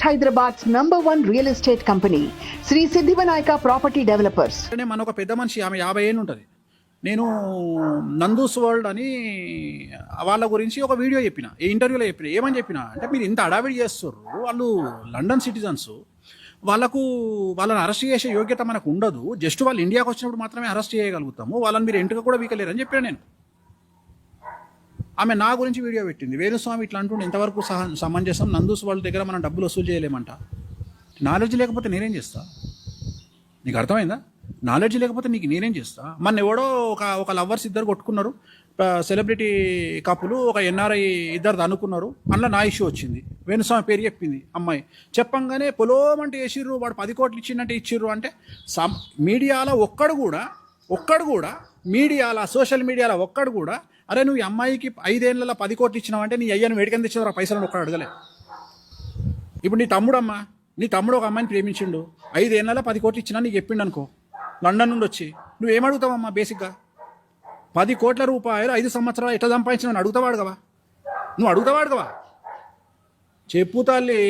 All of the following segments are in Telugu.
Hyderabad's #1 real estate company, Sri Siddhivanayaka Property Developers. మన ఒక పెద్ద మనిషి, ఆమె 50 ఏళ్ళు ఉంటుంది. నేను నందూస్ వరల్డ్ అని వాళ్ళ గురించి ఒక వీడియో చెప్పిన, ఈ ఇంటర్వ్యూలో చెప్పిన. ఏమని చెప్పిన అంటే, మీరు ఇంత అడావిడి చేస్తారు, వాళ్ళు లండన్ సిటిజన్స్, వాళ్ళని అరెస్ట్ చేసే యోగ్యత మనకు ఉండదు, జస్ట్ వాళ్ళు ఇండియాకి వచ్చినప్పుడు మాత్రమే అరెస్ట్ చేయగలుగుతాము, వాళ్ళని మీరు ఎంటుగా కూడా వీకలేరని చెప్పాను నేను. ఆమె నా గురించి వీడియో పెట్టింది. వేణుస్వామి ఇట్లా అంటుండే, ఎంతవరకు సమంజసం, నందూస్ వాళ్ళ దగ్గర మనం డబ్బులు వసూలు చేయలేమంట. నాలెడ్జ్ లేకపోతే నేనేం చేస్తా? నీకు అర్థమైందా? నాలెడ్జ్ లేకపోతే నీకు నేనేం చేస్తా? మన ఎవడో ఒక లవర్స్ ఇద్దరు కొట్టుకున్నారు, సెలబ్రిటీ కప్పులు, ఒక ఎన్ఆర్ఐ ఇద్దరు అనుకున్నారు, అందులో నా ఇష్యూ వచ్చింది. వేణుస్వామి పేరు చెప్పింది అమ్మాయి, చెప్పంగానే పొలోమంటే వేసిర్రు, వాడు 10 కోట్లు ఇచ్చిందంటే ఇచ్చిర్రు. అంటే మీడియాలో ఒక్కడు కూడా మీడియాలో, సోషల్ మీడియాలో ఒక్కడు కూడా, అరే నువ్వు ఈ అమ్మాయికి 5 ఏళ్ళలో 10 కోట్లు ఇచ్చినావంటే నీ అయ్యను వేడికని తెచ్చేదారు ఆ పైసలను ఒక్కడు అడగలే. ఇప్పుడు నీ తమ్ముడు ఒక అమ్మాయిని ప్రేమించిండు, 5 ఏళ్ళలో 10 కోట్లు ఇచ్చినా నీకు చెప్పిండు అనుకో, లండన్ నుండి వచ్చి, నువ్వేమడుగుతావమ్మా? బేసిక్గా 10 కోట్ల రూపాయలు 5 సంవత్సరాలు ఎట్లా సంపాదించిన నువ్వు అడుగుతావాడుగవా? చెప్పు తల్లి,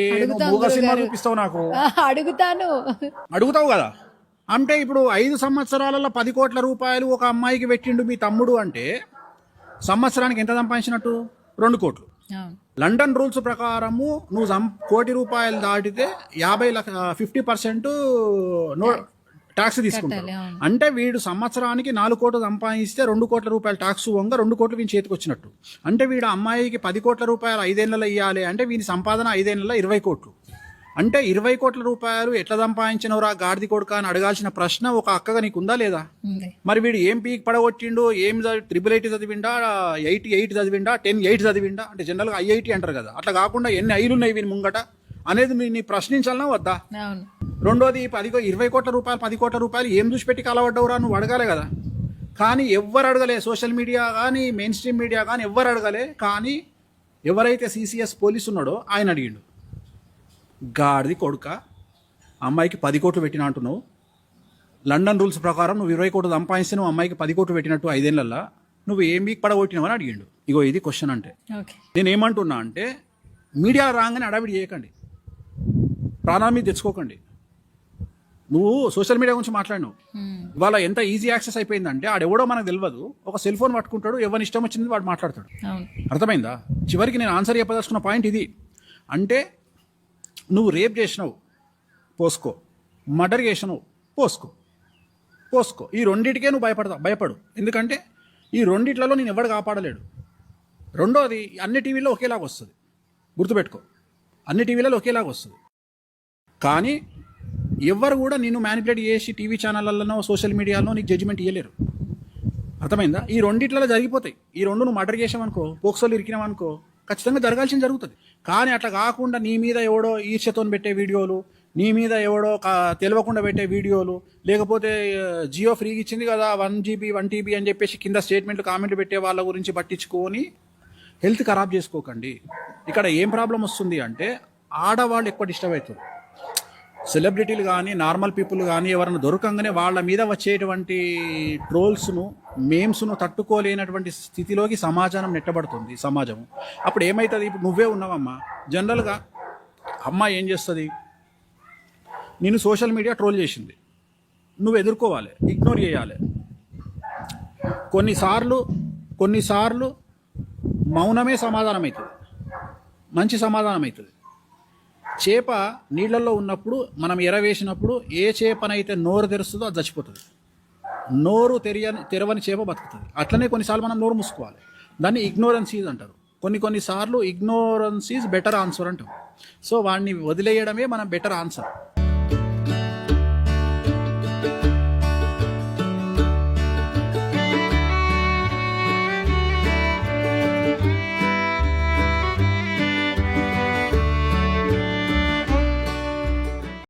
మూగ సినిమా చూపిస్తావు నాకు. అడుగుతావు కదా. అంటే ఇప్పుడు 5 సంవత్సరాలలో 10 కోట్ల రూపాయలు ఒక అమ్మాయికి పెట్టిండు మీ తమ్ముడు అంటే, సంవత్సరానికి ఎంత సంపాదించినట్టు? 2 కోట్లు. లండన్ రూల్స్ ప్రకారము నువ్వు 1 కోటి రూపాయలు దాటితే 50% ట్యాక్స్ తీసుకుంటాడు. అంటే వీడు సంవత్సరానికి 4 కోట్లు సంపాదిస్తే 2 కోట్ల రూపాయలు ట్యాక్స్ వంగ 2 కోట్లు వీని చేతికి వచ్చినట్టు. అంటే వీడు అమ్మాయికి 10 కోట్ల రూపాయలు 5 ఏళ్లలో ఇవ్వాలి అంటే వీని సంపాదన 5 ఏళ్లలో 20 కోట్లు. అంటే 20 కోట్ల రూపాయలు ఎట్లా సంపాదించినవరా గాడిది కొడుక అని అడగాల్సిన ప్రశ్న ఒక అక్కగా నీకుందా లేదా? మరి వీడు ఏం పీక్ పడగొట్టిండు, ఏం 888 చదివిండా, 88 చదివిండా, 10 చదివిండా? అంటే జనరల్గా IIT అంటారు కదా, అట్లా కాకుండా ఎన్ని ఐలు ఉన్నాయి వీని ముంగట అనేది నీ ప్రశ్నించాలన్నా వద్దా? రెండోది, 20 కోట్ల రూపాయలు 10 కోట్ల రూపాయలు ఏం చూసి పెట్టి కలవడ్డవురా నువ్వు అడగాలే కదా. కానీ ఎవ్వరు అడగలే, సోషల్ మీడియా కానీ మెయిన్ స్ట్రీమ్ మీడియా కానీ ఎవ్వరు అడగలే. కానీ ఎవరైతే CCS పోలీసు ఉన్నాడో ఆయన అడిగిండు, గాడిది కొడుక, అమ్మాయికి 10 కోట్లు పెట్టిన అంటున్నావు, లండన్ రూల్స్ ప్రకారం నువ్వు 20 కోట్లు సంపాదిస్తే నువ్వు అమ్మాయికి 10 కోట్లు పెట్టినట్టు 5 ఏళ్ళల్లో నువ్వు ఏం వీక్ పడగొట్టినావని అడిగిండు. ఇగో ఇది క్వశ్చన్. అంటే నేను ఏమంటున్నా అంటే, మీడియా రాగానే అడావిడి చేయకండి, ప్రాణాల మీద తెచ్చుకోకండి. నువ్వు సోషల్ మీడియా గురించి మాట్లాడినావు, ఇవాళ ఎంత ఈజీ యాక్సెస్ అయిపోయిందంటే ఆడెవడో మనకు తెలియదు, ఒక సెల్ ఫోన్ పట్టుకుంటాడు, ఎవరిని ఇష్టం వచ్చింది వాడు మాట్లాడతాడు. అర్థమైందా? చివరికి నేను ఆన్సర్ చెప్పదలుచుకున్న పాయింట్ ఇది. అంటే నువ్వు రేప్ చేసినావు పోసుకో, మర్డర్ చేసినావు పోసుకో, ఈ రెండింటికే నువ్వు భయపడు. ఎందుకంటే ఈ రెండిట్లలో నేను ఎవడు కాపాడలేడు. రెండోది, అన్ని టీవీల్లో ఒకేలాగా వస్తుంది, గుర్తుపెట్టుకో, అన్ని టీవీలలో ఒకేలాగా వస్తుంది. కానీ ఎవ్వరు కూడా నిన్ను మ్యానిపులేట్ చేసి టీవీ ఛానళ్ళలోనో సోషల్ మీడియాలో నీకు జడ్జిమెంట్ ఇవ్వలేరు. అర్థమైందా? ఈ రెండిట్లలో జరిగిపోతాయి. ఈ రెండు నువ్వు మర్డర్ చేసావనుకో, పోక్సోలు ఇరికినావనుకో, ఖచ్చితంగా జరగాల్సింది జరుగుతుంది. కానీ అట్లా కాకుండా నీ మీద ఎవడో ఈర్ష్యతో పెట్టే వీడియోలు, నీ మీద ఎవడో తెలియకుండా పెట్టే వీడియోలు, లేకపోతే జియో ఫ్రీగా ఇచ్చింది కదా 1 GB 1 TB అని చెప్పేసి కింద స్టేట్మెంట్లు కామెంట్లు పెట్టే వాళ్ళ గురించి పట్టించుకొని హెల్త్ ఖరాబ్ చేసుకోకండి. ఇక్కడ ఏం ప్రాబ్లం వస్తుంది అంటే, ఆడవాళ్ళు ఎక్కువ డిస్టర్బ్ అవుతారు. సెలబ్రిటీలు కానీ నార్మల్ పీపుల్ కానీ ఎవరైనా దొరకంగానే వాళ్ళ మీద వచ్చేటువంటి ట్రోల్స్ను, మేమ్స్ను తట్టుకోలేనటువంటి స్థితిలోకి సమాజం నెట్టబడుతుంది. సమాజం అప్పుడు ఏమవుతుంది? ఇప్పుడు నువ్వే ఉన్నావమ్మా, జనరల్గా అమ్మాయి ఏం చేస్తుంది? నేను సోషల్ మీడియా ట్రోల్ చేసింది, నువ్వు ఎదుర్కోవాలి, ఇగ్నోర్ చేయాలి. కొన్నిసార్లు మౌనమే సమాధానం అవుతుంది, మంచి సమాధానం అవుతుంది. చేప నీళ్ళల్లో ఉన్నప్పుడు మనం ఎరవేసినప్పుడు ఏ చేపనైతే నోరు తెరుస్తుందో అది చచ్చిపోతుంది, నోరు తెరవని చేప బతుకుతుంది. అట్లనే కొన్నిసార్లు మనం నోరు మూసుకోవాలి, దాన్ని ఇగ్నోరెన్సీస్ అంటారు. కొన్నిసార్లు ఇగ్నోరెన్స్ ఈజ్ బెటర్ ఆన్సర్ అంటాం. సో వాడిని వదిలేయడమే మనం బెటర్ ఆన్సర్.